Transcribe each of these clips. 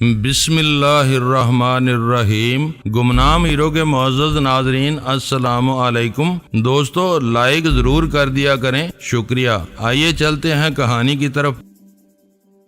بسم اللہ الرحمن الرحیم۔ گمنام ہیرو کے معزز ناظرین السلام علیکم۔ دوستو لائک ضرور کر دیا کریں، شکریہ۔ آئیے چلتے ہیں کہانی کی طرف۔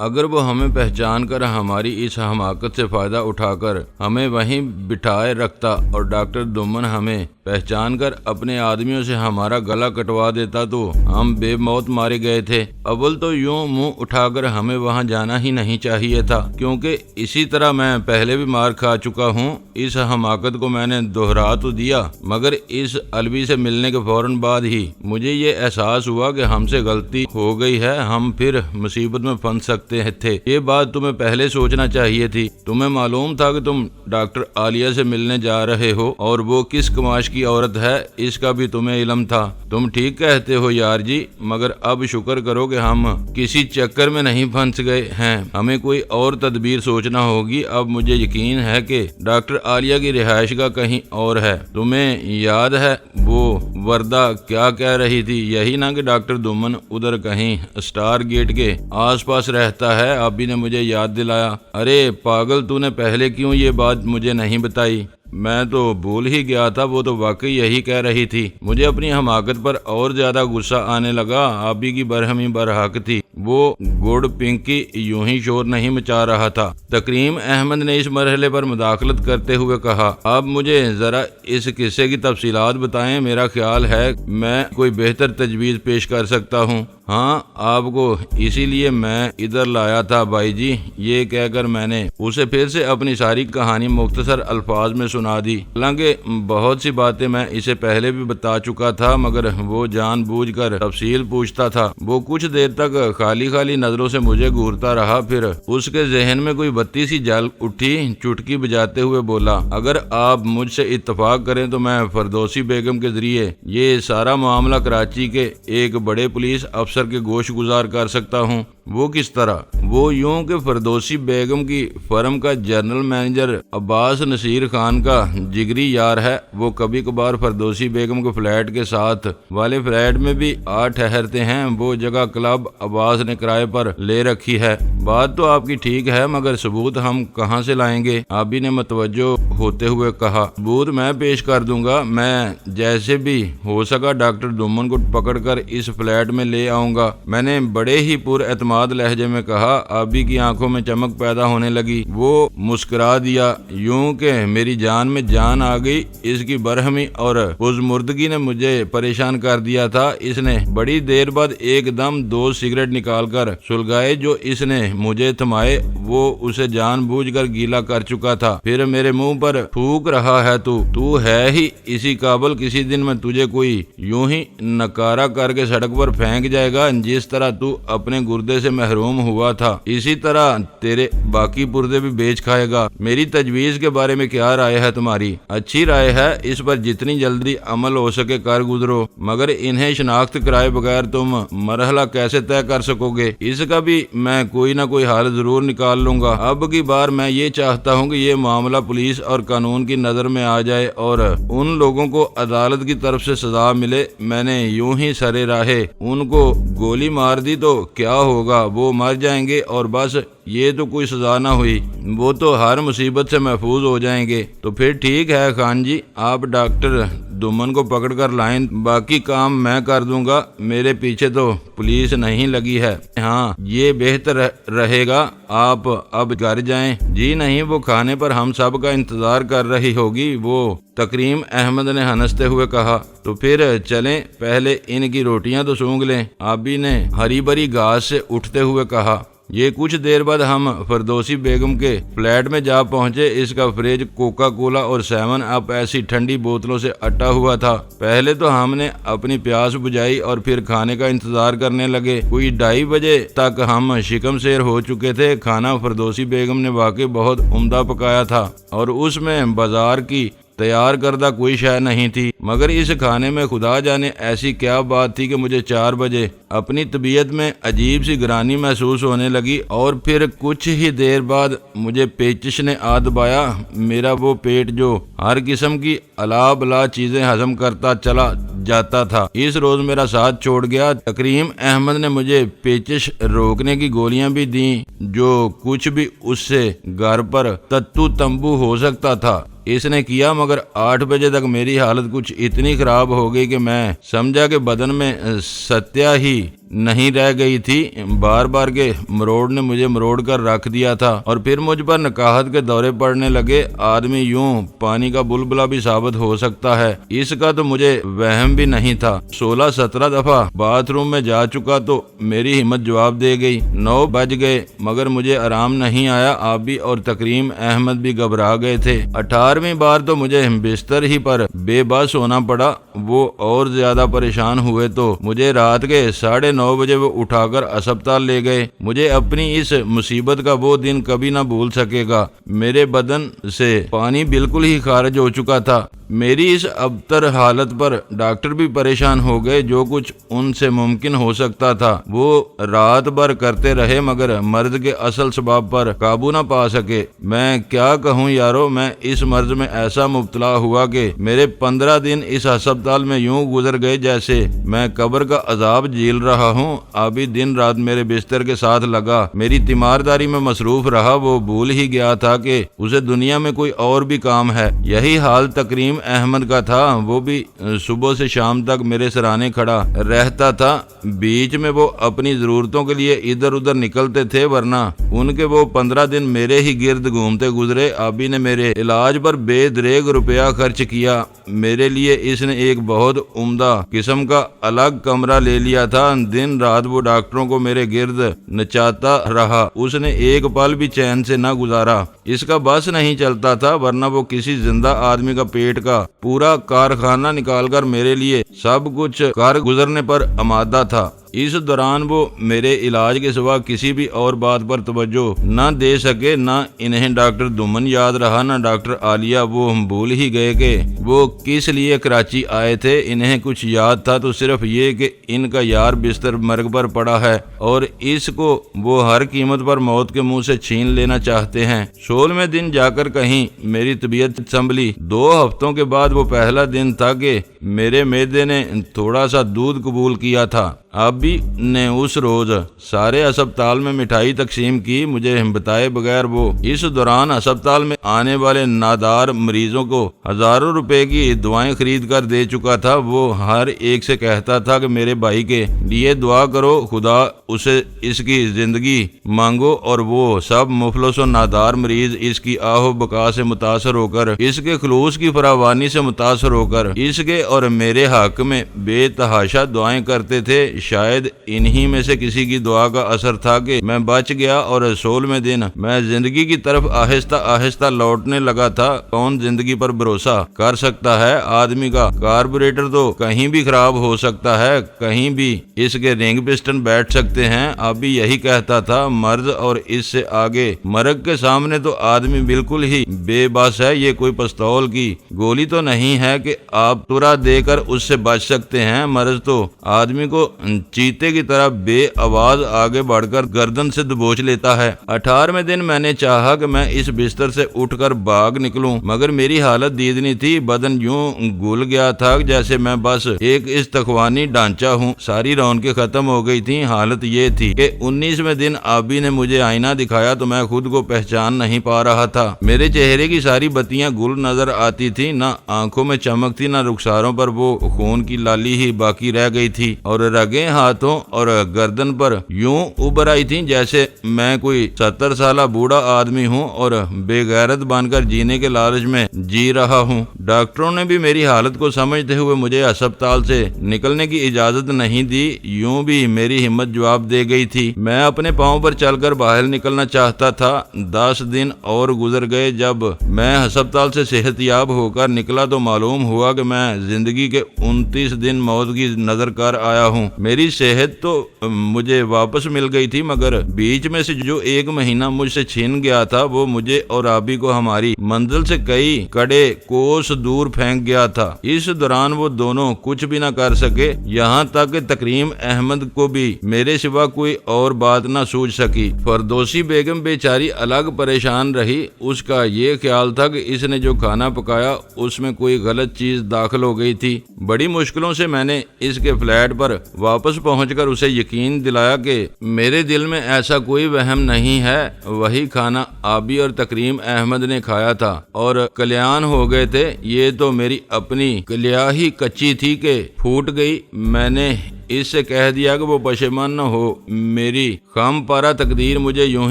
اگر وہ ہمیں پہچان کر ہماری اس حماقت سے فائدہ اٹھا کر ہمیں وہیں بٹھائے رکھتا اور ڈاکٹر دمن ہمیں پہچان کر اپنے آدمیوں سے ہمارا گلا کٹوا دیتا تو ہم بے موت مارے گئے تھے۔ اول تو یوں منہ اٹھا کر ہمیں وہاں جانا ہی نہیں چاہیے تھا، کیونکہ اسی طرح میں پہلے بھی مار کھا چکا ہوں۔ اس حماقت کو میں نے دہرا تو دیا، مگر اس الوی سے ملنے کے فوراً بعد ہی مجھے یہ احساس ہوا کہ ہم سے غلطی ہو گئی ہے، ہم پھر مصیبت میں پھنس سکتے تھے۔ یہ بات تمہیں پہلے سوچنا چاہیے تھی۔ تمہیں معلوم تھا کہ تم ڈاکٹر عالیہ سے ملنے جا رہے ہو اور وہ کس کماش کی عورت ہے، اس کا بھی تمہیں علم تھا۔ تم ٹھیک کہتے ہو یار جی، مگر اب شکر کرو کہ ہم کسی چکر میں نہیں پھنس گئے ہیں۔ ہمیں کوئی اور تدبیر سوچنا ہوگی۔ اب مجھے یقین ہے کہ ڈاکٹر عالیہ کی رہائش گاہ کہیں اور ہے۔ تمہیں یاد ہے وہ وردہ کیا کہہ رہی تھی؟ یہی نہ کہ ڈاکٹر دمن ادھر کہیں اسٹار گیٹ کے آس پاس رہتا ہے۔ ابھی نے مجھے یاد دلایا۔ ارے پاگل، تو نے پہلے کیوں یہ بات مجھے نہیں بتائی؟ میں تو بھول ہی گیا تھا، وہ تو واقعی یہی کہہ رہی تھی۔ مجھے اپنی حماقت پر اور زیادہ غصہ آنے لگا۔ آبی کی برہمی برحق تھی۔ وہ گوڈ پنکی یوں ہی شور نہیں مچا رہا تھا۔ تکریم احمد نے اس مرحلے پر مداخلت کرتے ہوئے کہا، آپ مجھے ذرا اس قصے کی تفصیلات بتائیں۔ میرا خیال ہے میں کوئی بہتر تجویز پیش کر سکتا ہوں۔ ہاں، آپ کو اسی لیے میں ادھر لایا تھا بھائی جی۔ یہ کہہ کر میں نے اسے پھر سے اپنی ساری کہانی مختصر الفاظ میں سنا دی۔ حالانکہ بہت سی باتیں میں اسے پہلے بھی بتا چکا تھا، مگر وہ جان بوجھ کر تفصیل پوچھتا تھا۔ وہ کچھ دیر تک خالی نظروں سے مجھے گھورتا رہا، پھر اس کے ذہن میں کوئی بتی سی جل اٹھی۔ چٹکی بجاتے ہوئے بولا، اگر آپ مجھ سے اتفاق کریں تو میں فردوسی بیگم کے ذریعے یہ سارا معاملہ کراچی کے ایک بڑے پولیس افسر کے گوش گزار کر سکتا ہوں۔ وہ کس طرح؟ وہ یوں کہ فردوسی بیگم کی فرم کا جنرل مینیجر عباس نصیر خان کا جگری یار ہے۔ وہ کبھی کبھار فردوسی بیگم کے فلیٹ کے ساتھ والے فلیٹ میں بھی آ ٹھہرتے ہیں۔ وہ جگہ کلب عباس نے کرائے پر لے رکھی ہے۔ بات تو آپ کی ٹھیک ہے، مگر ثبوت ہم کہاں سے لائیں گے؟ آبی نے متوجہ ہوتے ہوئے کہا، ثبوت میں پیش کر دوں گا۔ میں جیسے بھی ہو سکا ڈاکٹر دمن کو پکڑ کر اس فلیٹ میں لے آؤں گا، میں نے بڑے ہی پر اعتماد لہجے میں کہا۔ آبی کی آنکھوں میں چمک پیدا ہونے لگی۔ وہ مسکرا دیا، یوں کہ میری جان میں جان آ گئی۔ اس کی برہمی اور پزمردگی نے مجھے پریشان کر دیا تھا۔ اس نے بڑی دیر بعد ایک دم 2 سگریٹ نکال کر سلگائے جو اس نے مجھے تھمائے۔ وہ اسے جان بوجھ کر گیلا کر چکا تھا۔ پھر میرے منہ پر پھونک رہا ہے، تو ہے ہی اسی قابل۔ کسی دن میں تجھے کوئی یوں ہی نکارا کر کے سڑک پر پھینک جائے گا۔ جس طرح تو اپنے گردے سے محروم ہوا تھا، اسی طرح تیرے باقی پردے بھی بیچ کھائے گا۔ میری تجویز کے بارے میں کیا رائے ہے تمہاری؟ اچھی رائے ہے، اس پر جتنی جلدی عمل ہو سکے کر گزرو، مگر انہیں شناخت کرائے بغیر تم مرحلہ کیسے طے کر سکو گے؟ اس کا بھی میں کوئی نہ کوئی حل ضرور نکال لوں گا۔ اب کی بار میں یہ چاہتا ہوں کہ یہ معاملہ پولیس اور قانون کی نظر میں آ جائے اور ان لوگوں کو عدالت کی طرف سے سزا ملے۔ میں نے یوں ہی سرے راہے ان کو گولی مار دی تو کیا ہوگا؟ وہ مر جائیں گے اور بس، یہ تو کوئی سزا نہ ہوئی۔ وہ تو ہر مصیبت سے محفوظ ہو جائیں گے۔ تو پھر ٹھیک ہے خان جی، آپ ڈاکٹر دمن کو پکڑ کر لائیں، باقی کام میں کر دوں گا۔ میرے پیچھے تو پولیس نہیں لگی ہے۔ ہاں، یہ بہتر رہے گا۔ آپ اب گھر جائیں۔ جی نہیں، وہ کھانے پر ہم سب کا انتظار کر رہی ہوگی۔ وہ تکریم احمد نے ہنستے ہوئے کہا، تو پھر چلیں، پہلے ان کی روٹیاں تو سونگ لیں۔ آبی نے ہری بھری گھاس سے اٹھتے ہوئے کہا۔ یہ کچھ دیر بعد ہم فردوسی بیگم کے فلیٹ میں جا پہنچے۔ اس کا فریج کوکا کولا اور 7 اپ ایسی ٹھنڈی بوتلوں سے اٹا ہوا تھا۔ پہلے تو ہم نے اپنی پیاس بجھائی اور پھر کھانے کا انتظار کرنے لگے۔ کوئی 2:30 بجے تک ہم شکم سیر ہو چکے تھے۔ کھانا فردوسی بیگم نے واقعی بہت عمدہ پکایا تھا اور اس میں بازار کی تیار کردہ کوئی شے نہیں تھی، مگر اس کھانے میں خدا جانے ایسی کیا بات تھی کہ مجھے 4 بجے اپنی طبیعت میں عجیب سی گرانی محسوس ہونے لگی اور پھر کچھ ہی دیر بعد مجھے پیچش نے آ دبایا۔ میرا وہ پیٹ جو ہر قسم کی الا بلا چیزیں ہضم کرتا چلا جاتا تھا۔ اس روز میرا ساتھ چھوڑ گیا۔ تکریم احمد نے مجھے پیچش روکنے کی گولیاں بھی دیں، جو کچھ بھی اس سے گھر پر تتو تمبو ہو سکتا تھا اس نے کیا، مگر 8 بجے تک میری حالت کچھ اتنی خراب ہو گئی کہ میں سمجھا کہ بدن میں ستیا ہی نہیں رہ گئی تھی۔ بار بار کے مروڑ نے مجھے مروڑ کر رکھ دیا تھا اور پھر مجھ پر نکاہت کے دورے پڑنے لگے۔ آدمی یوں پانی کا بلبلا بھی ثابت ہو سکتا ہے، اس کا تو مجھے وہم بھی نہیں تھا۔ 16-17 دفعہ باتھ روم میں جا چکا تو میری ہمت جواب دے گئی۔ 9 بج گئے مگر مجھے آرام نہیں آیا۔ آبی اور تکریم احمد بھی گھبرا گئے تھے۔ 18ویں بار تو مجھے بستر ہی پر بے بس ہونا پڑا۔ وہ اور زیادہ پریشان ہوئے تو مجھے رات کے 9:30 بجے وہ اٹھا کر اسپتال لے گئے۔ مجھے اپنی اس مصیبت کا وہ دن کبھی نہ بھول سکے گا۔ میرے بدن سے پانی بالکل ہی خارج ہو چکا تھا۔ میری اس ابتر حالت پر ڈاکٹر بھی پریشان ہو گئے۔ جو کچھ ان سے ممکن ہو سکتا تھا وہ رات بھر کرتے رہے مگر مرض کے اصل سبب پر قابو نہ پا سکے۔ میں کیا کہوں یارو، میں اس مرض میں ایسا مبتلا ہوا کہ میرے 15 دن اس ہسپتال میں یوں گزر گئے جیسے میں قبر کا عذاب جھیل رہا ہوں۔ ابھی دن رات میرے بستر کے ساتھ لگا، میری تیمارداری میں مصروف رہا۔ وہ بھول ہی گیا تھا کہ اسے دنیا میں کوئی اور بھی کام ہے۔ یہی حال تکریم احمد کا تھا۔ وہ بھی صبح سے شام تک میرے سرانے کھڑا رہتا تھا۔ بیچ میں وہ اپنی ضرورتوں کے لیے ادھر ادھر نکلتے تھے، ورنہ ان کے وہ 15 دن میرے ہی گرد گھومتے گزرے۔ ابھی نے میرے علاج پر بے دریغ روپیہ خرچ کیا۔ میرے لیے اس نے ایک بہت عمدہ قسم کا الگ کمرہ لے لیا تھا۔ دن رات وہ ڈاکٹروں کو میرے گرد نچاتا رہا۔ اس نے ایک پل بھی چین سے نہ گزارا۔ اس کا بس نہیں چلتا تھا، ورنہ وہ کسی زندہ آدمی کا پیٹ کا پورا کارخانہ نکال کر میرے لیے سب کچھ کر گزرنے پر آمادہ تھا۔ اس دوران وہ میرے علاج کے سوا کسی بھی اور بات پر توجہ نہ دے سکے۔ نہ انہیں ڈاکٹر دمن یاد رہا نہ ڈاکٹر عالیہ۔ وہ بھول ہی گئے کہ وہ کس لیے کراچی آئے تھے۔ انہیں کچھ یاد تھا تو صرف یہ کہ ان کا یار بستر مرگ پر پڑا ہے اور اس کو وہ ہر قیمت پر موت کے منہ سے چھین لینا چاہتے ہیں۔ 16ویں دن جا کر کہیں میری طبیعت سنبھلی۔ 2 ہفتوں کے بعد وہ پہلا دن تھا کہ میرے معدے نے تھوڑا سا دودھ قبول کیا تھا۔ آبی نے اس روز سارے ہسپتال میں مٹھائی تقسیم کی، مجھے بتائے بغیر۔ وہ اس دوران ہسپتال میں آنے والے نادار مریضوں کو ہزاروں روپے کی دوائیں خرید کر دے چکا تھا۔ وہ ہر ایک سے کہتا تھا کہ میرے بھائی کے لیے دعا کرو، خدا اسے اس کی زندگی مانگو، اور وہ سب مفلس و نادار مریض اس کی آہ و بکا سے متاثر ہو کر، اس کے خلوص کی فراوانی سے متاثر ہو کر اس کے اور میرے حق میں بے تحاشا دعائیں کرتے تھے۔ شاید انہی میں سے کسی کی دعا کا اثر تھا کہ میں بچ گیا اور 16ویں دن میں زندگی کی طرف آہستہ آہستہ لوٹنے لگا تھا۔ کون زندگی پر بھروسہ کر سکتا ہے؟ آدمی کا کاربوریٹر تو کہیں بھی خراب ہو سکتا ہے، کہیں بھی اس کے رنگ پسٹن بیٹھ سکتے ہیں۔ ابھی یہی کہتا تھا، مرض اور اس سے آگے مرگ کے سامنے تو آدمی بالکل ہی بے بس ہے۔ یہ کوئی پستول کی گولی تو نہیں ہے کہ آپ ترا دے کر اس سے بچ سکتے ہیں۔ مرض تو آدمی کو چیتے کی طرح بے آواز آگے بڑھ کر گردن سے دبوچ لیتا ہے۔ 18ویں دن میں نے چاہا کہ میں اس بستر سے اٹھ کر بھاگ نکلوں، مگر میری حالت دیدنی تھی۔ بدن یوں گل گیا تھا جیسے میں بس ایک استخوانی ڈھانچہ ہوں۔ ساری رونقیں ختم ہو گئی تھی۔ حالت یہ تھی کہ 19ویں دن آبی نے مجھے آئینہ دکھایا تو میں خود کو پہچان نہیں پا رہا تھا۔ میرے چہرے کی ساری بتیاں گل نظر آتی تھی، نہ آنکھوں میں چمک تھی، نہ رخساروں پر وہ خون کی لالی ہی باقی رہ گئی تھی، اور رگیں ہاتھوں اور گردن پر یوں ابھر آئی تھیں جیسے میں کوئی 70 سالہ بوڑھا آدمی ہوں اور بے غیرت بن کر جینے کے لالچ میں جی رہا ہوں۔ ڈاکٹروں نے بھی میری حالت کو سمجھتے ہوئے مجھے ہسپتال سے نکلنے کی اجازت نہیں دی۔ یوں بھی میری ہمت جواب دے گئی تھی۔ میں اپنے پاؤں پر چل کر باہر نکلنا چاہتا تھا۔ 10 دن اور گزر گئے۔ جب میں ہسپتال سے صحت یاب ہو کر نکلا تو معلوم ہوا کہ میں زندگی کے 29 دن موت کی نظر کر آیا ہوں۔ میری صحت تو مجھے واپس مل گئی تھی، مگر بیچ میں سے جو 1 مہینہ مجھ سے چھین گیا تھا وہ مجھے اور آبی کو ہماری منزل سے کئی کڑے کوس دور پھینک گیا تھا۔ اس دوران وہ دونوں کچھ بھی نہ کر سکے، یہاں تک کہ تکریم احمد کو بھی میرے سوا کوئی اور بات نہ سوچ سکی۔ فردوسی بیگم بیچاری الگ پریشان رہی۔ اس کا یہ خیال تھا کہ اس نے جو کھانا پکایا اس میں کوئی غلط چیز داخل ہو گئی تھی۔ بڑی مشکلوں سے میں نے اس کے فلیٹ پر واپس پہنچ کر اسے یقین دلایا کہ میرے دل میں ایسا کوئی وہم نہیں ہے۔ وہی کھانا آبی اور تکریم احمد نے کھایا تھا اور کلیان ہو گئے تھے۔ یہ تو میری اپنی کلیا ہی کچی تھی کہ پھوٹ گئی۔ میں نے اس سے کہہ دیا کہ وہ پشیمان نہ ہو، میری خام پارا تقدیر مجھے یوں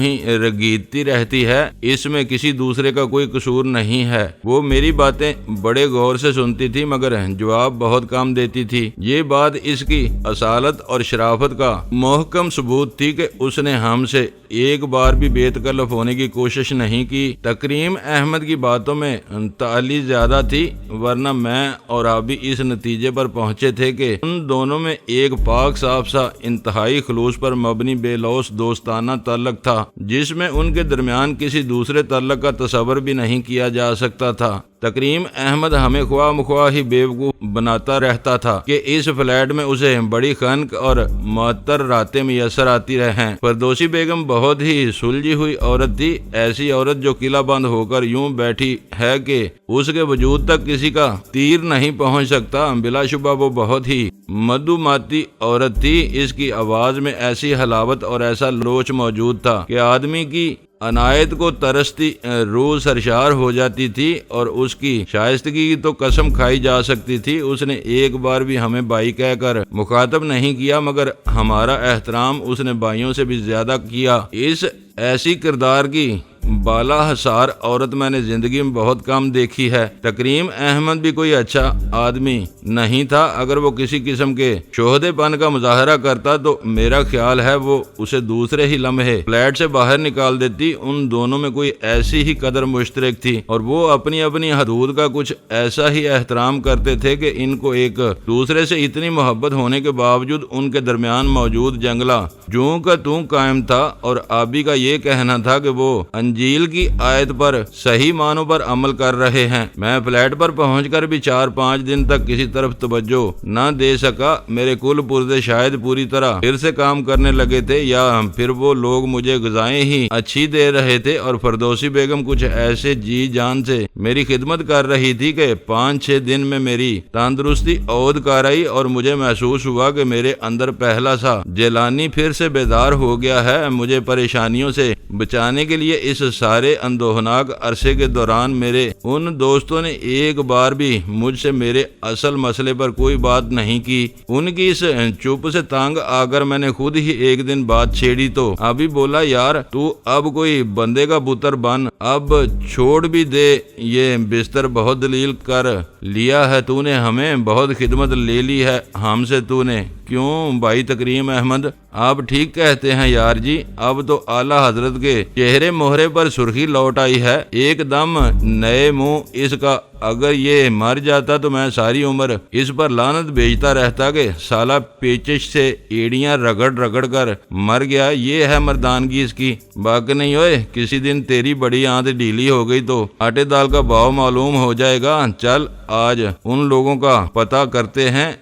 ہی رگیدتی رہتی ہے، اس میں کسی دوسرے کا کوئی قصور نہیں ہے۔ وہ میری باتیں بڑے غور سے سنتی تھی مگر جواب بہت کم دیتی تھی۔ یہ بات اس کی اصالت اور شرافت کا محکم ثبوت تھی کہ اس نے ہم سے ایک بار بھی بے تکلف ہونے کی کوشش نہیں کی۔ تکریم احمد کی باتوں میں تعلی زیادہ تھی، ورنہ میں اور آبی اس نتیجے پر پہنچے تھے کہ ان دونوں میں ایک پاک صاف سا انتہائی خلوص پر مبنی بے لوث دوستانہ تعلق تھا، جس میں ان کے درمیان کسی دوسرے تعلق کا تصور بھی نہیں کیا جا سکتا تھا۔ تکریم احمد ہمیں خواہ مخواہ ہی بیوقوف بناتا رہتا تھا کہ اس فلیٹ میں اسے بڑی خنق اور معطر راتیں میسر آتی رہیں۔ فردوسی بیگم بہت ہی سلجھی ہوئی عورت تھی، ایسی عورت جو قلعہ بند ہو کر یوں بیٹھی ہے کہ اس کے وجود تک کسی کا تیر نہیں پہنچ سکتا۔ بلا شبہ وہ بہت ہی مدھوماتی عورت تھی۔ اس کی آواز میں ایسی حلاوت اور ایسا لوچ موجود تھا کہ آدمی کی عنایت کو ترستی روح سرشار ہو جاتی تھی اور اس کی شائستگی کی تو قسم کھائی جا سکتی تھی۔ اس نے ایک بار بھی ہمیں بھائی کہہ کر مخاطب نہیں کیا، مگر ہمارا احترام اس نے بھائیوں سے بھی زیادہ کیا۔ اس ایسی کردار کی بالا حصار عورت میں نے زندگی میں بہت کم دیکھی ہے۔ تکریم احمد بھی کوئی اچھا آدمی نہیں تھا۔ اگر وہ کسی قسم کے شہدے پن کا مظاہرہ کرتا تو میرا خیال ہے وہ اسے دوسرے ہی لمحے فلیٹ سے باہر نکال دیتی۔ ان دونوں میں کوئی ایسی ہی قدر مشترک تھی اور وہ اپنی اپنی حدود کا کچھ ایسا ہی احترام کرتے تھے کہ ان کو ایک دوسرے سے اتنی محبت ہونے کے باوجود ان کے درمیان موجود جنگلہ جوں کا توں قائم تھا۔ اور آبی کا یہ کہنا تھا کہ وہ انجیل کی آیت پر صحیح معنوں پر عمل کر رہے ہیں۔ میں فلیٹ پر پہنچ کر بھی 4-5 دن تک کسی طرف توجہ نہ دے سکا۔ میرے کل پرزے شاید پوری طرح پھر سے کام کرنے لگے تھے یا پھر وہ لوگ مجھے غذائیں ہی اچھی دے رہے تھے اور فردوسی بیگم کچھ ایسے جی جان سے میری خدمت کر رہی تھی کہ 5-6 دن میں میری تندرستی عود کر آئی اور مجھے محسوس ہوا کہ میرے اندر پہلا سا جیلانی پھر سے بیدار ہو گیا ہے۔ مجھے پریشانیوں سے بچانے کے لیے اس سارے اندوہناک عرصے کے دوران میرے ان دوستوں نے ایک بار بھی مجھ سے میرے اصل مسئلے پر کوئی بات نہیں کی۔ ان کی اس چپ سے تنگ آ کر میں نے خود ہی ایک دن بات چھیڑی تو ابھی بولا، یار تو اب کوئی بندے کا پتر بن، اب چھوڑ بھی دے یہ بستر، بہت دلیل کر لیا ہے تو نے، ہمیں بہت خدمت لے لی ہے ہم سے تو نے۔ کیوں بھائی تکریم احمد، آپ ٹھیک کہتے ہیں یار جی، اب تو اعلیٰ حضرت کے چہرے مہرے پر سرخی لوٹ آئی ہے، ایک دم نئے منہ اس کا۔ اگر یہ مر جاتا تو میں ساری عمر اس پر لعنت بھیجتا رہتا کہ سالہ پیچش سے ایڑیاں رگڑ رگڑ کر مر گیا۔ یہ ہے مردانگی اس کی۔ باقی نہیں ہوئے کسی دن تیری بڑی آنت ڈھیلی ہو گئی تو آٹے دال کا بھاؤ معلوم ہو جائے گا۔ چل آج ان لوگوں کا پتہ کرتے ہیں،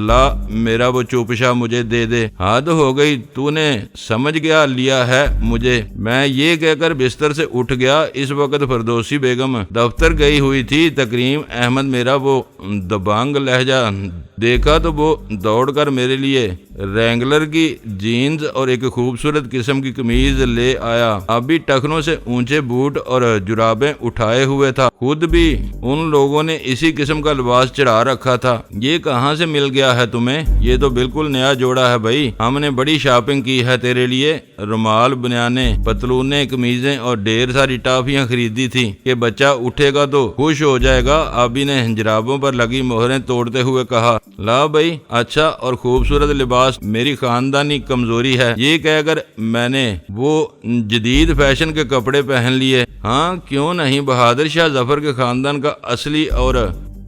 لا میرا وہ چوپشا مجھے دے دے۔ حد ہو گئی، تو نے سمجھ گیا لیا ہے مجھے۔ میں یہ کہہ کر بستر سے اٹھ گیا۔ اس وقت فردوسی بیگم دفتر گئی ہوئی تھی۔ تکریم احمد میرا وہ دبانگ لہجہ دیکھا تو وہ دوڑ کر میرے لیے رینگلر کی جینز اور ایک خوبصورت قسم کی قمیض لے آیا۔ ابھی ٹخنوں سے اونچے بوٹ اور جرابیں اٹھائے ہوئے تھا۔ خود بھی ان لوگوں نے اسی قسم کا لباس چڑھا رکھا تھا۔ یہ کہاں سے مل گیا ہے تمہیں؟ یہ تو بالکل نیا جوڑا ہے بھائی، ہم نے بڑی شاپنگ کی ہے تیرے لیے۔ رومال، بنیانے، پتلونے، قمیضیں اور ڈھیر ساری ٹافیاں خریدی تھی کہ بچہ اٹھے گا تو خوش ہو جائے گا۔ آبی نے جرابوں پر لگی مہریں توڑتے ہوئے کہا، لا بھائی اچھا اور خوبصورت لباس میری خاندانی کمزوری ہے۔ یہ کہہ کر میں نے وہ جدید فیشن کے کپڑے پہن لیے۔ ہاں کیوں نہیں، بہادر شاہ ظفر کے خاندان کا اصلی اور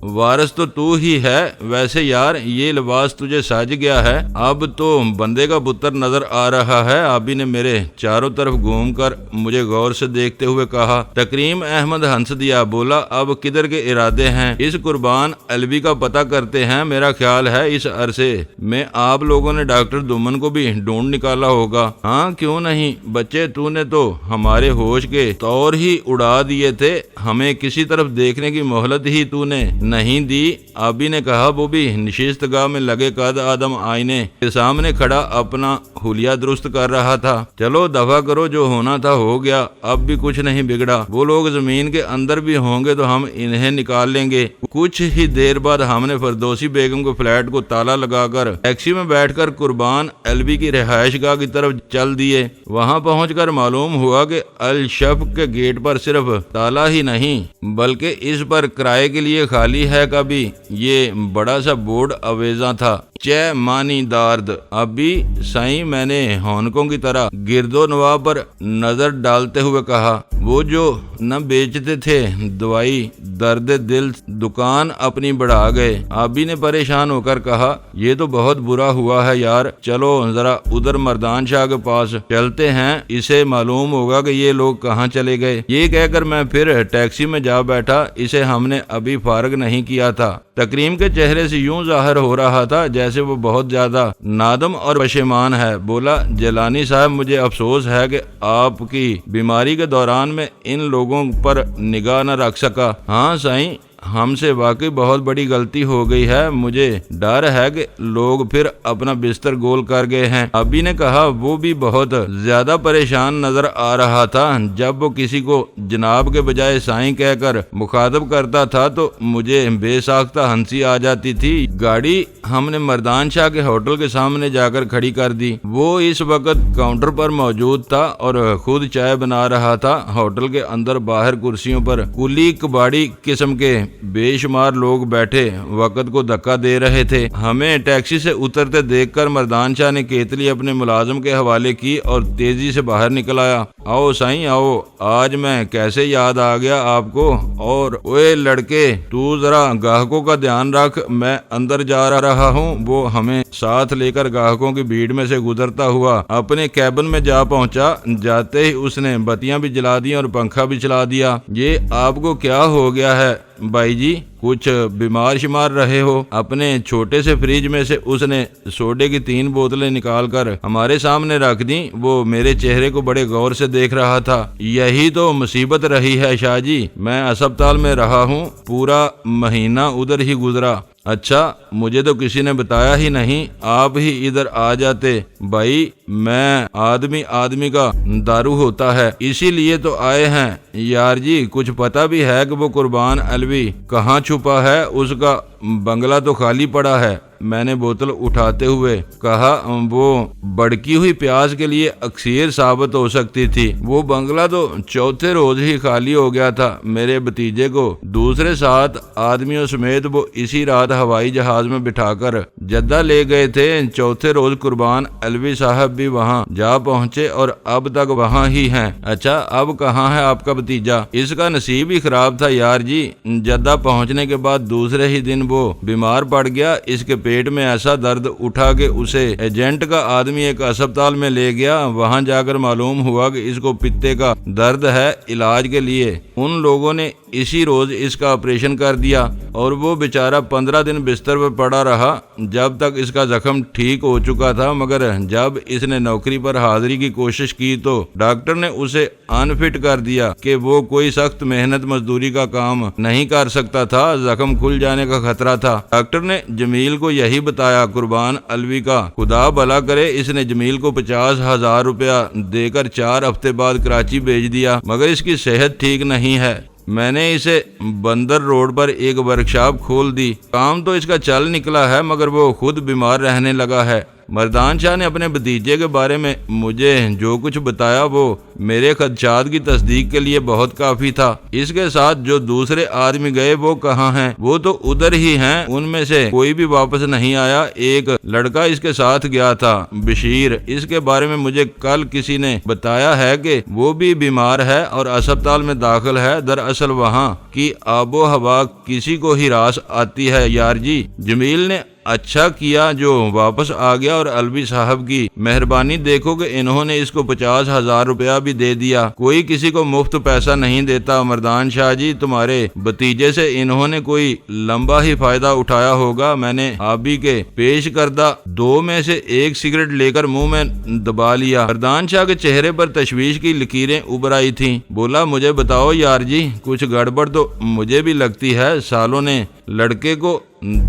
وارث تو تو ہی ہے، ویسے یار یہ لباس تجھے سج گیا ہے، اب تو بندے کا پتر نظر آ رہا ہے۔ آبی نے میرے چاروں طرف گھوم کر مجھے غور سے دیکھتے ہوئے کہا۔ تکریم احمد ہنس دیا، بولا اب کدھر کے ارادے ہیں؟ اس قربان الوی کا پتہ کرتے ہیں، میرا خیال ہے اس عرصے میں آپ لوگوں نے ڈاکٹر دمن کو بھی ڈھونڈ نکالا ہوگا۔ ہاں کیوں نہیں بچے، تو نے تو ہمارے ہوش کے طور ہی اڑا دیے تھے، ہمیں کسی طرف دیکھنے کی مہلت ہی تو نے نہیں دی۔ آبی نے کہا۔ وہ بھی نشست گاہ میں لگے قد آدم آئینے کے سامنے کھڑا اپنا حلیہ درست کر رہا تھا۔ چلو دفع کرو، جو ہونا تھا ہو گیا، اب بھی کچھ نہیں بگڑا۔ وہ لوگ زمین کے اندر بھی ہوں گے تو ہم انہیں نکال لیں گے۔ کچھ ہی دیر بعد ہم نے فردوسی بیگم کو فلیٹ کو تالا لگا کر ٹیکسی میں بیٹھ کر قربان الوی کی رہائش گاہ کی طرف چل دیے۔ وہاں پہنچ کر معلوم ہوا کہ الشفق کے گیٹ پر صرف تالا ہی نہیں بلکہ اس پر کرائے کے لیے خالی ہے کا بھی یہ بڑا سا بورڈ آویزاں تھا، چے مانی دارد۔ ابھی سائیں، میں نے ہونکوں کی طرح گرد و نواح پر نظر ڈالتے ہوئے کہا، وہ جو نہ بیچتے تھے دوائی درد دل دکان اپنی بڑھا گئے۔ آبی نے پریشان ہو کر کہا، یہ تو بہت برا ہوا ہے یار، چلو ذرا ادھر مردان شاہ کے پاس چلتے ہیں، اسے معلوم ہوگا کہ یہ لوگ کہاں چلے گئے۔ یہ کہہ کر میں پھر ٹیکسی میں جا بیٹھا، اسے ہم نے ابھی فارغ نہیں کیا تھا۔ تکریم کے چہرے سے یوں ظاہر ہو رہا تھا جیسے وہ بہت زیادہ نادم اور پشیمان ہے۔ بولا، جیلانی صاحب مجھے افسوس ہے کہ آپ کی بیماری کے دوران میں ان لوگوں پر نگاہ نہ رکھ سکا۔ ہاں سائیں، ہم سے واقعی بہت بڑی غلطی ہو گئی ہے، مجھے ڈر ہے کہ لوگ پھر اپنا بستر گول کر گئے ہیں۔ ابھی نے کہا۔ وہ بھی بہت زیادہ پریشان نظر آ رہا تھا۔ جب وہ کسی کو جناب کے بجائے سائیں کہہ کر مخاطب کرتا تھا تو مجھے بے ساختہ ہنسی آ جاتی تھی۔ گاڑی ہم نے مردان شاہ کے ہوٹل کے سامنے جا کر کھڑی کر دی۔ وہ اس وقت کاؤنٹر پر موجود تھا اور خود چائے بنا رہا تھا۔ ہوٹل کے اندر باہر کرسیوں پر کلی کباڑی قسم کے بے شمار لوگ بیٹھے وقت کو دھکا دے رہے تھے۔ ہمیں ٹیکسی سے اترتے دیکھ کر مردان شاہ نے کیتلی اپنے ملازم کے حوالے کی اور تیزی سے باہر نکل آیا۔ آؤ سائیں آؤ، آج میں کیسے یاد آ گیا آپ کو۔ اور اوے لڑکے، تو ذرا گاہکوں کا دھیان رکھ، میں اندر جا رہا ہوں۔ وہ ہمیں ساتھ لے کر گاہکوں کی بھیڑ میں سے گزرتا ہوا اپنے کیبن میں جا پہنچا۔ جاتے ہی اس نے بتیاں بھی جلا دی اور پنکھا بھی چلا دیا۔ یہ آپ کو کیا ہو گیا ہے بھائی جی؟ کچھ بیمار شمار رہے ہو؟ اپنے چھوٹے سے فریج میں سے اس نے سوڈے کی 3 بوتلیں نکال کر ہمارے سامنے رکھ دیں۔ وہ میرے چہرے کو بڑے غور سے دیکھ رہا تھا۔ یہی تو مصیبت رہی ہے شاہ جی، میں اسپتال میں رہا ہوں، پورا مہینہ ادھر ہی گزرا۔ اچھا، مجھے تو کسی نے بتایا ہی نہیں، آپ ہی ادھر آ جاتے۔ بھائی میں آدمی کا دارو ہوتا ہے، اسی لیے تو آئے ہیں۔ یار جی کچھ پتہ بھی ہے کہ وہ قربان الوی کہاں چھپا ہے؟ اس کا بنگلہ تو خالی پڑا ہے۔ میں نے بوتل اٹھاتے ہوئے کہا، وہ بڑکی ہوئی پیاز کے لیے اکسیر ثابت ہو سکتی تھی۔ وہ بنگلہ تو چوتھے روز ہی خالی ہو گیا تھا۔ میرے بھتیجے کو دوسرے 7 آدمیوں سمیت وہ اسی رات ہوائی جہاز میں بٹھا کر جدہ لے گئے تھے۔ چوتھے روز قربان الوی صاحب بھی وہاں جا پہنچے اور اب تک وہاں ہی ہیں۔ اچھا، اب کہاں ہے آپ کا بھتیجا؟ اس کا نصیب ہی خراب تھا یار جی، جدہ پہنچنے کے بعد دوسرے ہی دن وہ بیمار پڑ گیا۔ اس کے پیٹ میں ایسا درد اٹھا کہ اسے ایجنٹ کا آدمی ایک اسپتال میں لے گیا۔ وہاں جا کر معلوم ہوا کہ اس کو پتے کا درد ہے۔ علاج کے لیے ان لوگوں نے اسی روز اس کا آپریشن کر دیا اور وہ بیچارہ 15 دن بستر پر پڑا رہا جب تک اس کا زخم ٹھیک ہو چکا تھا۔ مگر جب اس نے نوکری پر حاضری کی کوشش کی تو ڈاکٹر نے اسے انفٹ کر دیا کہ وہ کوئی سخت محنت مزدوری کا کام نہیں کر سکتا تھا، زخم کھل جانے کا خطرہ تھا۔ ڈاکٹر نے جمیل کو یہی بتایا۔ قربان الوی کا خدا بھلا کرے، اس نے جمیل کو 50,000 روپیہ دے کر 4 ہفتے بعد کراچی بھیج دیا، مگر اس کی صحت ٹھیک نہیں ہے۔ میں نے اسے بندر روڈ پر ایک ورکشاپ کھول دی۔ کام تو اس کا چل نکلا ہے مگر وہ خود بیمار رہنے لگا ہے۔ مردان شاہ نے اپنے بھتیجے کے بارے میں مجھے جو کچھ بتایا وہ میرے خدشات کی تصدیق کے لیے بہت کافی تھا۔ اس کے ساتھ جو دوسرے آدمی گئے وہ کہاں ہیں؟ وہ تو ادھر ہی ہیں، ان میں سے کوئی بھی واپس نہیں آیا۔ ایک لڑکا اس کے ساتھ گیا تھا، بشیر، اس کے بارے میں مجھے کل کسی نے بتایا ہے کہ وہ بھی بیمار ہے اور اسپتال میں داخل ہے۔ دراصل وہاں کی آب و ہوا کسی کو ہی راس آتی ہے یار جی۔ جمیل نے اچھا کیا جو واپس آ گیا، اور الوی صاحب کی مہربانی دیکھو کہ انہوں نے اس کو 50,000 روپیہ بھی دے دیا۔ کوئی کسی کو مفت پیسہ نہیں دیتا مردان شاہ جی، تمہارے بھتیجے سے انہوں نے کوئی لمبا ہی فائدہ اٹھایا ہوگا۔ میں نے آبی کے پیش کردہ 2 میں سے ایک سگریٹ لے کر منہ میں دبا لیا۔ مردان شاہ کے چہرے پر تشویش کی لکیریں ابھر آئی تھیں۔ بولا مجھے بتاؤ یار جی، کچھ گڑبڑ تو مجھے بھی لگتی ہے۔ سالوں نے لڑکے کو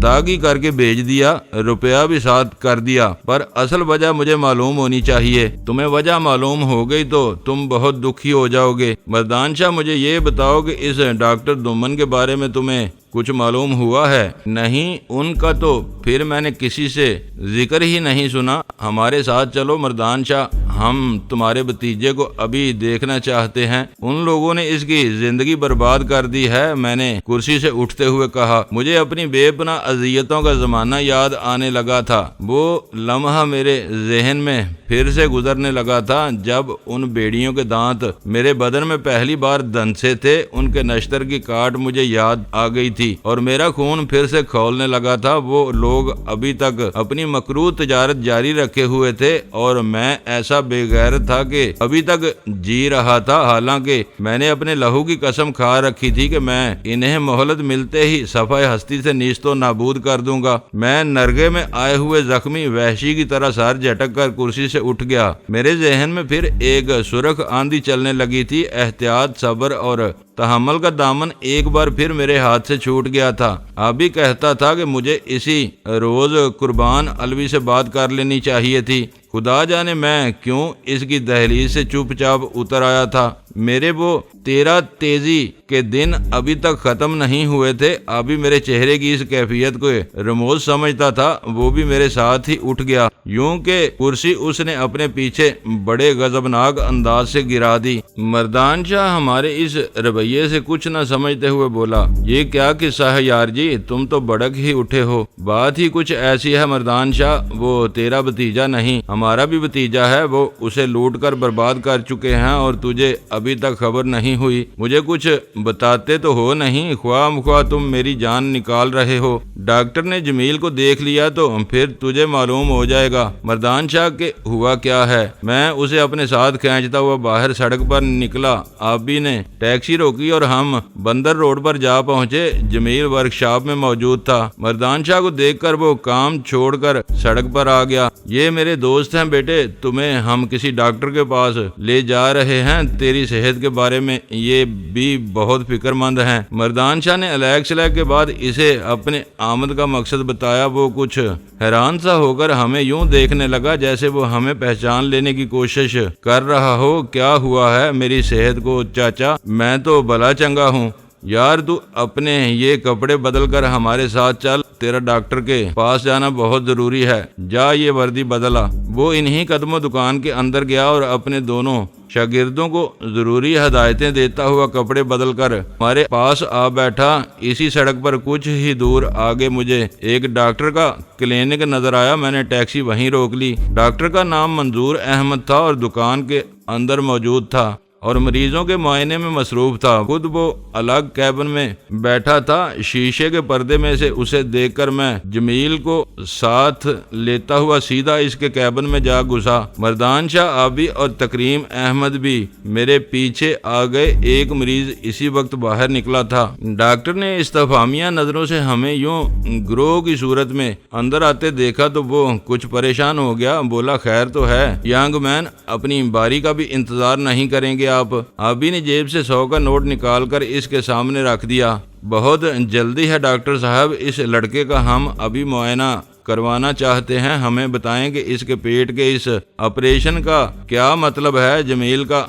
داغی کر کے بھیج دیا، روپیہ بھی ساتھ کر دیا، پر اصل وجہ مجھے معلوم ہونی چاہیے۔ تمہیں وجہ معلوم ہو گئی تو تم بہت دکھی ہو جاؤ گے۔ مردان شاہ مجھے یہ بتاؤ کہ اس ڈاکٹر دومن کے بارے میں تمہیں کچھ معلوم ہوا ہے؟ نہیں، ان کا تو پھر میں نے کسی سے ذکر ہی نہیں سنا۔ ہمارے ساتھ چلو مردان شاہ، ہم تمہارے بھتیجے کو ابھی دیکھنا چاہتے ہیں۔ ان لوگوں نے اس کی زندگی برباد کر دی ہے، میں نے کرسی سے اٹھتے ہوئے کہا۔ مجھے اپنی بے پناہ اذیتوں کا زمانہ یاد آنے لگا تھا۔ وہ لمحہ میرے ذہن میں پھر سے گزرنے لگا تھا جب ان بیڑیوں کے دانت میرے بدن میں پہلی بار دھنسے تھے۔ ان کے نشتر کی کاٹ مجھے یاد آ گئی تھی اور میرا خون پھر سے کھولنے لگا تھا۔ وہ لوگ ابھی تک اپنی مکروہ تجارت جاری رکھے ہوئے تھے اور میں ایسا بے غیرت تھا کہ ابھی تک جی رہا تھا، حالانکہ میں نے اپنے لہو کی قسم کھا رکھی تھی کہ میں انہیں مہلت ملتے ہی صفحہ ہستی سے نیست و نابود کر دوں گا۔ میں نرگے میں آئے ہوئے زخمی وحشی کی طرح سر جھٹک کر کرسی سے اٹھ گیا۔ میرے ذہن میں پھر ایک سرخ آندھی چلنے لگی تھی۔ احتیاط، صبر اور تحمل کا دامن ایک بار پھر میرے ہاتھ سے چھوٹ گیا تھا۔ ابھی کہتا تھا کہ مجھے اسی روز قربان الوی سے بات کر لینی چاہیے تھی۔ خدا جانے میں کیوں اس کی دہلیز سے چپ چاپ اتر آیا تھا۔ میرے وہ 13 تیزی کے دن ابھی تک ختم نہیں ہوئے تھے۔ ابھی میرے چہرے کی اس کیفیت کو رموز سمجھتا تھا، وہ بھی میرے ساتھ ہی اٹھ گیا، یوں کہ کرسی اس نے اپنے پیچھے بڑے غضبناک انداز سے گرا دی۔ مردان شاہ ہمارے اس رویے سے کچھ نہ سمجھتے ہوئے بولا، یہ کیا قصہ ہے یار جی، تم تو بڑک ہی اٹھے ہو۔ بات ہی کچھ ایسی ہے مردان شاہ، وہ تیرا بھتیجا نہیں، ہمارا بھی بھتیجا ہے۔ وہ اسے لوٹ کر برباد کر چکے ہیں اور تجھے ابھی تک خبر نہیں ہوئی۔ مجھے کچھ بتاتے تو ہو نہیں، خواہ مخواہ تم میری جان نکال رہے ہو۔ ڈاکٹر نے جمیل کو دیکھ لیا تو پھر تجھے معلوم ہو جائے گا مردان شاہ کہ ہوا کیا ہے۔ میں اسے اپنے ساتھ کھینچتا ہوا باہر سڑک پر نکلا۔ آبی نے ٹیکسی روکی اور ہم بندر روڈ پر جا پہنچے۔ جمیل ورکشاپ میں موجود تھا۔ مردان شاہ کو دیکھ کر وہ کام چھوڑ کر سڑک پر آ گیا۔ یہ میرے دوست ہیں بیٹے، تمہیں ہم کسی ڈاکٹر کے پاس لے جا رہے ہیں، تیری صحت کے بارے میں یہ بھی بہت فکر مند ہیں۔ مردان شاہ نے علیگ سلیگ کے بعد اسے اپنے آمد کا مقصد بتایا۔ وہ کچھ حیران سا ہو کر ہمیں یوں دیکھنے لگا جیسے وہ ہمیں پہچان لینے کی کوشش کر رہا ہو۔ کیا ہوا ہے میری صحت کو چاچا؟ میں تو بھلا چنگا ہوں یار، تو اپنے یہ کپڑے بدل کر ہمارے ساتھ چل، تیرا ڈاکٹر کے پاس جانا بہت ضروری ہے۔ جا یہ وردی بدلا۔ وہ انہی قدموں دکان کے اندر گیا اور اپنے دونوں شاگردوں کو ضروری ہدایتیں دیتا ہوا کپڑے بدل کر ہمارے پاس آ بیٹھا۔ اسی سڑک پر کچھ ہی دور آگے مجھے ایک ڈاکٹر کا کلینک نظر آیا۔ میں نے ٹیکسی وہیں روک لی۔ ڈاکٹر کا نام منظور احمد تھا اور دکان کے اندر موجود تھا اور مریضوں کے معائنے میں مصروف تھا۔ خود وہ الگ کیبن میں بیٹھا تھا۔ شیشے کے پردے میں سے اسے دیکھ کر میں جمیل کو ساتھ لیتا ہوا سیدھا اس کے کیبن میں جا گھسا۔ مردان شاہ آبی اور تکریم احمد بھی میرے پیچھے آ گئے۔ ایک مریض اسی وقت باہر نکلا تھا۔ ڈاکٹر نے استفہامیہ نظروں سے ہمیں یوں گروہ کی صورت میں اندر آتے دیکھا تو وہ کچھ پریشان ہو گیا۔ بولا خیر تو ہے ینگ مین، اپنی باری کا بھی انتظار نہیں کریں گے آپ؟ آبی نے جیب سے 100 کا نوٹ نکال کر اس کے سامنے رکھ دیا۔ بہت جلدی ہے ڈاکٹر صاحب، اس لڑکے کا ہم ابھی معائنہ کروانا چاہتے ہیں، ہمیں بتائیں کہ اس کے پیٹ کے اس آپریشن کا کیا مطلب ہے۔ جمیل کا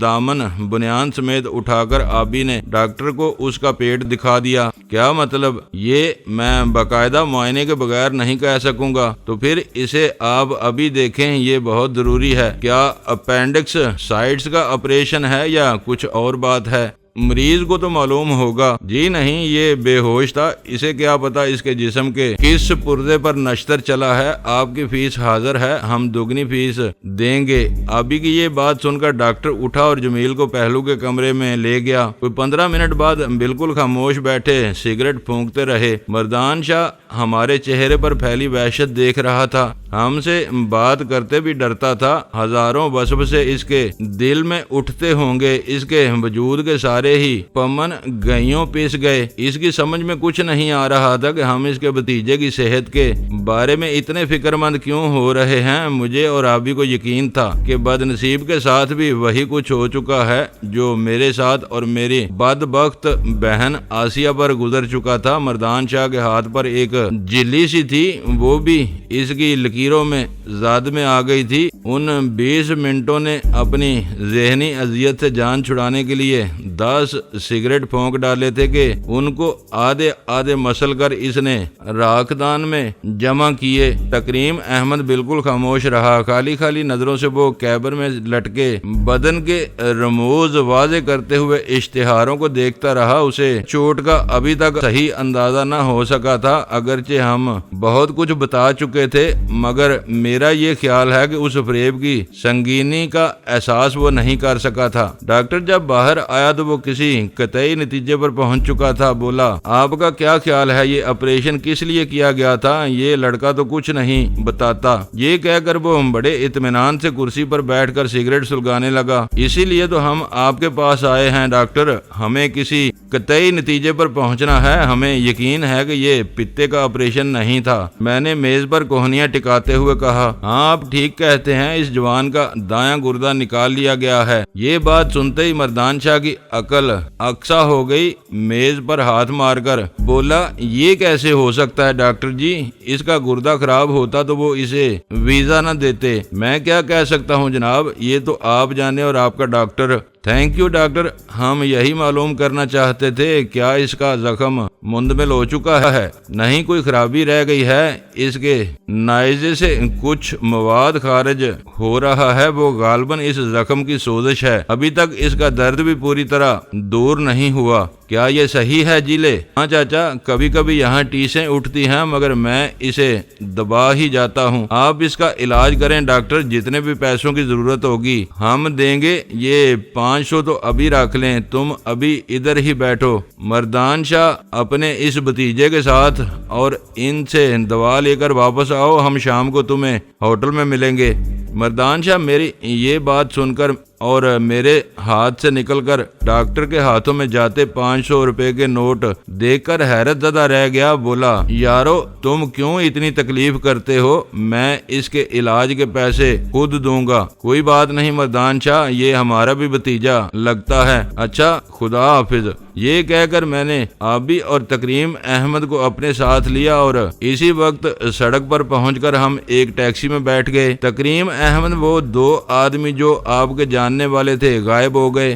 دامن بنیان سمیت اٹھا کر آبی نے ڈاکٹر کو اس کا پیٹ دکھا دیا۔ کیا مطلب؟ یہ میں باقاعدہ معائنے کے بغیر نہیں کہہ سکوں گا۔ تو پھر اسے آپ ابھی دیکھیں، یہ بہت ضروری ہے۔ کیا اپینڈکس سائٹس کا آپریشن ہے یا کچھ اور بات ہے؟ مریض کو تو معلوم ہوگا۔ جی نہیں، یہ بے ہوش تھا، اسے کیا پتا اس کے جسم کے کس پردے پر نشتر چلا ہے۔ آپ کی فیس حاضر ہے، ہم دگنی فیس دیں گے۔ آبی کی یہ بات سن کر ڈاکٹر اٹھا اور جمیل کو پہلو کے کمرے میں لے گیا۔ کوئی 15 منٹ بعد بالکل خاموش بیٹھے سگریٹ پھونکتے رہے۔ مردان شاہ ہمارے چہرے پر پھیلی وحشت دیکھ رہا تھا، ہم سے بات کرتے بھی ڈرتا تھا۔ ہزاروں وسوسے اس کے دل میں اٹھتے ہوں گے، اس کے وجود کے سارے ہی پمن گئیوں پیس گئے۔ اس کی سمجھ میں کچھ نہیں آ رہا تھا کہ ہم اس کے بھتیجے کی صحت کے بارے میں اتنے فکر مند کیوں ہو رہے ہیں۔ مجھے اور آبی کو یقین تھا کہ بد نصیب کے ساتھ بھی وہی کچھ ہو چکا ہے جو میرے ساتھ اور میری بدبخت بہن آسیہ پر گزر چکا تھا۔ مردان شاہ کے ہاتھ پر ایک جلی سی تھی، وہ بھی اس کی لکیروں میں زاد میں آ گئی تھی۔ ان 20 منٹوں نے اپنی ذہنی اذیت سے جان چھڑانے کے لیے 10 سگریٹ پھونک ڈالے تھے کہ ان کو آدھے آدھے مسل کر اس نے راکدان میں جمع کیے۔ تکریم احمد بالکل خاموش رہا، خالی خالی نظروں سے وہ کیبر میں لٹکے بدن کے رموز واضح کرتے ہوئے اشتہاروں کو دیکھتا رہا۔ اسے چوٹ کا ابھی تک صحیح اندازہ نہ ہو سکا تھا، اگرچہ ہم بہت کچھ بتا چکے تھے، مگر میرا یہ خیال ہے کہ اس فریب کی سنگینی کا احساس وہ نہیں کر سکا تھا۔ ڈاکٹر جب باہر آیا تو وہ کسی قطعی نتیجے پر پہنچ چکا تھا۔ بولا، آپ کا کیا خیال ہے یہ آپریشن کس لیے کیا گیا تھا؟ یہ لڑکا تو کچھ نہیں بتاتا۔ یہ کہہ کر وہ بڑے اطمینان سے کرسی پر بیٹھ کر سگریٹ سلگانے لگا۔ اسی لیے تو ہم آپ کے پاس آئے ہیں ڈاکٹر، ہمیں کسی قطعی نتیجے پر پہنچنا ہے۔ ہمیں یقین ہے کہ یہ پتے کا آپریشن نہیں تھا۔ میں نے میز پر کوہنیاں ٹکاتے ہوئے کہا، ہاں آپ ٹھیک کہتے ہیں، اس جوان کا دایاں گردہ نکال لیا گیا ہے۔ یہ بات سنتے ہی مردان شاہ کی عقل اکسا ہو گئی، میز پر ہاتھ مار کر بولا، یہ کیسے ہو سکتا ہے ڈاکٹر جی؟ اس کا گردہ خراب ہوتا تو وہ اسے ویزا نہ دیتے۔ میں کیا کہہ سکتا ہوں جناب، یہ تو آپ جانے اور آپ کا ڈاکٹر۔ تھینک یو ڈاکٹر، ہم یہی معلوم کرنا چاہتے تھے، کیا اس کا زخم مندمل ہو چکا ہے؟ نہیں، کوئی خرابی رہ گئی ہے، اس کے نائزے سے کچھ مواد خارج ہو رہا ہے، وہ غالباً اس زخم کی سوزش ہے۔ ابھی تک اس کا درد بھی پوری طرح دور نہیں ہوا۔ کیا یہ صحیح ہے جیلے؟ ہاں چاچا، کبھی کبھی یہاں ٹیسیں اٹھتی ہیں، مگر میں اسے دبا ہی جاتا ہوں۔ آپ اس کا علاج کریں ڈاکٹر، جتنے بھی پیسوں کی ضرورت ہوگی ہم دیں گے۔ یہ 500 تو ابھی رکھ لیں، تم ابھی ادھر ہی بیٹھو۔ مردان شاہ اپنے اس بھتیجے کے ساتھ اور ان سے دوا لے کر واپس آؤ، ہم شام کو تمہیں ہوٹل میں ملیں گے۔ مردان شاہ میری یہ بات سن کر اور میرے ہاتھ سے نکل کر ڈاکٹر کے ہاتھوں میں جاتے 500 روپے کے نوٹ دیکھ کر حیرت زدہ رہ گیا۔ بولا، یارو تم کیوں اتنی تکلیف کرتے ہو؟ میں اس کے علاج کے پیسے خود دوں گا۔ کوئی بات نہیں مردان شاہ، یہ ہمارا بھی بھتیجا لگتا ہے۔ اچھا، خدا حافظ۔ یہ کہہ کر میں نے آبی اور تکریم احمد کو اپنے ساتھ لیا اور اسی وقت سڑک پر پہنچ کر ہم ایک ٹیکسی میں بیٹھ گئے۔ تکریم احمد وہ 2 آدمی جو آپ کے جاننے والے تھے غائب ہو گئے۔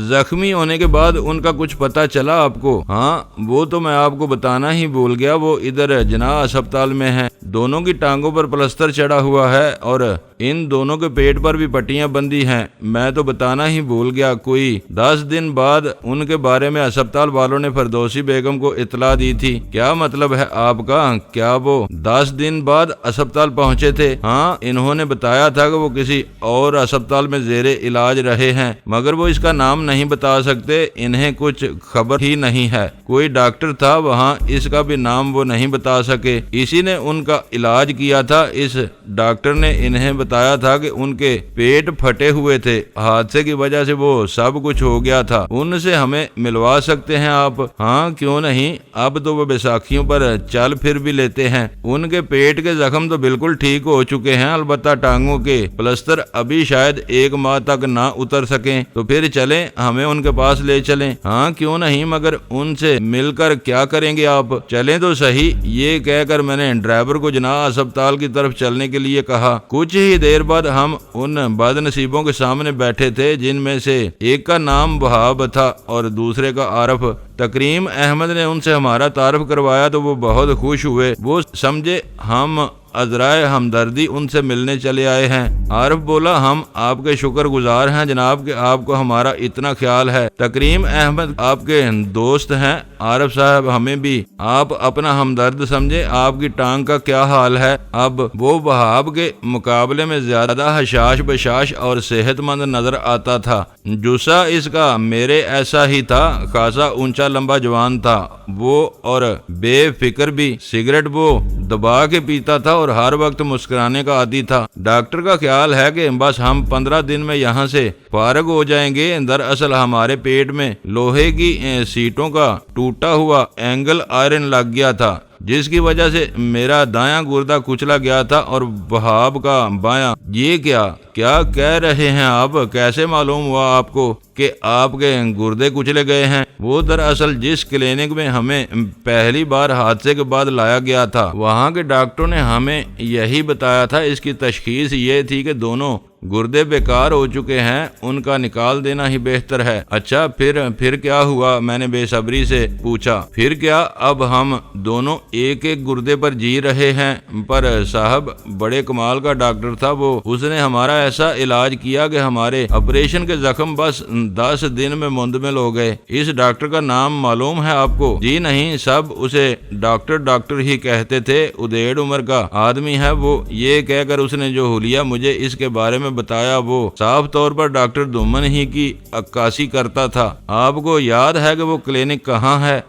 زخمی ہونے کے بعد ان کا کچھ پتہ چلا آپ کو؟ ہاں، وہ تو میں آپ کو بتانا ہی بھول گیا، وہ ادھر جناح ہسپتال میں ہیں۔ دونوں کی ٹانگوں پر پلستر چڑھا ہوا ہے اور ان دونوں کے پیٹ پر بھی پٹیاں بندھی ہیں۔ میں تو بتانا ہی بھول گیا، کوئی 10 دن بعد ان کے بارے میں ہسپتال والوں نے فردوسی بیگم کو اطلاع دی تھی۔ کیا مطلب ہے آپ کا؟ کیا وہ 10 دن بعد ہسپتال پہنچے تھے؟ ہاں، انہوں نے بتایا تھا کہ وہ کسی اور ہسپتال میں زیر علاج رہے ہیں، مگر وہ اس کا نام نہیں بتا سکتے، انہیں کچھ خبر ہی نہیں ہے۔ کوئی ڈاکٹر تھا وہاں، اس کا بھی نام وہ نہیں بتا سکے، اسی نے ان کا علاج کیا تھا۔ اس ڈاکٹر نے انہیں بتایا تھا کہ ان کے پیٹ پھٹے ہوئے تھے، حادثے کی وجہ سے وہ سب کچھ ہو گیا تھا، ان سے ہمیں ملوا سکتے ہیں آپ؟ ہاں کیوں نہیں، اب تو وہ بیساکھیوں پر چل پھر بھی لیتے ہیں، ان کے پیٹ کے زخم تو بالکل ٹھیک ہو چکے ہیں، البتہ ٹانگوں کے پلستر ابھی شاید 1 ماہ تک نہ اتر سکیں، تو پھر چلیں ہمیں ان کے پاس لے چلیں۔ ہاں کیوں نہیں، مگر ان سے مل کر کیا کریں گے آپ؟ چلیں تو صحیح، یہ کہہ کر میں نے ڈرائیور کو جناح اسپتال کی طرف چلنے کے لیے کہا۔ کچھ ہی دیر بعد ہم ان بد نصیبوں کے سامنے بیٹھے تھے جن میں سے ایک کا نام وہاب تھا اور دوسرے کا عارف۔ تکریم احمد نے ان سے ہمارا تعارف کروایا تو وہ بہت خوش ہوئے، وہ سمجھے ہم عذرائے ہمدردی ان سے ملنے چلے آئے ہیں۔ عارف بولا، ہم آپ کے شکر گزار ہیں جناب کہ آپ کو ہمارا اتنا خیال ہے۔ تکریم احمد آپ کے دوست ہیں عارف صاحب، ہمیں بھی آپ اپنا ہمدرد سمجھے، آپ کی ٹانگ کا کیا حال ہے؟ اب وہ وہاب کے مقابلے میں زیادہ حشاش بشاش اور صحت مند نظر آتا تھا، جسا اس کا میرے ایسا ہی تھا، خاصا اونچا لمبا جوان تھا وہ اور بے فکر بھی، سگریٹ وہ دبا کے پیتا تھا اور ہر وقت مسکرانے کا عادی تھا۔ ڈاکٹر کا خیال ہے کہ بس ہم 15 دن میں یہاں سے فارغ ہو جائیں گے۔ دراصل ہمارے پیٹ میں لوہے کی سیٹوں کا ٹوٹا ہوا اینگل آئرن لگ گیا تھا، جس کی وجہ سے میرا دایاں گردہ کچلا گیا تھا اور وہاب کا بایاں۔ یہ کیا کہہ رہے ہیں آپ؟ کیسے معلوم ہوا آپ کو کہ آپ کے گردے کچلے گئے ہیں؟ وہ دراصل جس کلینک میں ہمیں پہلی بار حادثے کے بعد لایا گیا تھا، وہاں کے ڈاکٹروں نے ہمیں یہی بتایا تھا، اس کی تشخیص یہ تھی کہ دونوں گردے بیکار ہو چکے ہیں، ان کا نکال دینا ہی بہتر ہے۔ اچھا پھر کیا ہوا؟ میں نے بے صبری سے پوچھا۔ پھر کیا، اب ہم دونوں ایک گردے پر جی رہے ہیں، پر صاحب بڑے کمال کا ڈاکٹر تھا وہ، اس نے ہمارا ایسا علاج کیا کہ ہمارے آپریشن کے زخم بس 10 دن میں مندمل ہو گئے۔ اس ڈاکٹر کا نام معلوم ہے آپ کو؟ جی نہیں، سب اسے ڈاکٹر ہی کہتے تھے، ادھیڑ عمر کا آدمی ہے وہ۔ یہ کہہ کر اس نے جو حلیہ مجھے اس کے بارے میں بتایا وہ صاف طور پر ڈاکٹر دومن ہی کی عکاسی کرتا تھا۔ آپ کو یاد ہے کہ وہ کلینک کہاں ہے؟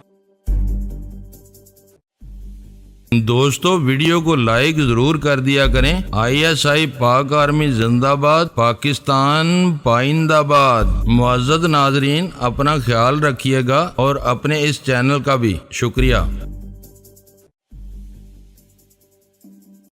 دوستو ویڈیو کو لائک ضرور کر دیا کریں۔ ISI پاک آرمی زندہ باد، پاکستان پائندہ باد۔ معزز ناظرین، اپنا خیال رکھیے گا اور اپنے اس چینل کا بھی شکریہ۔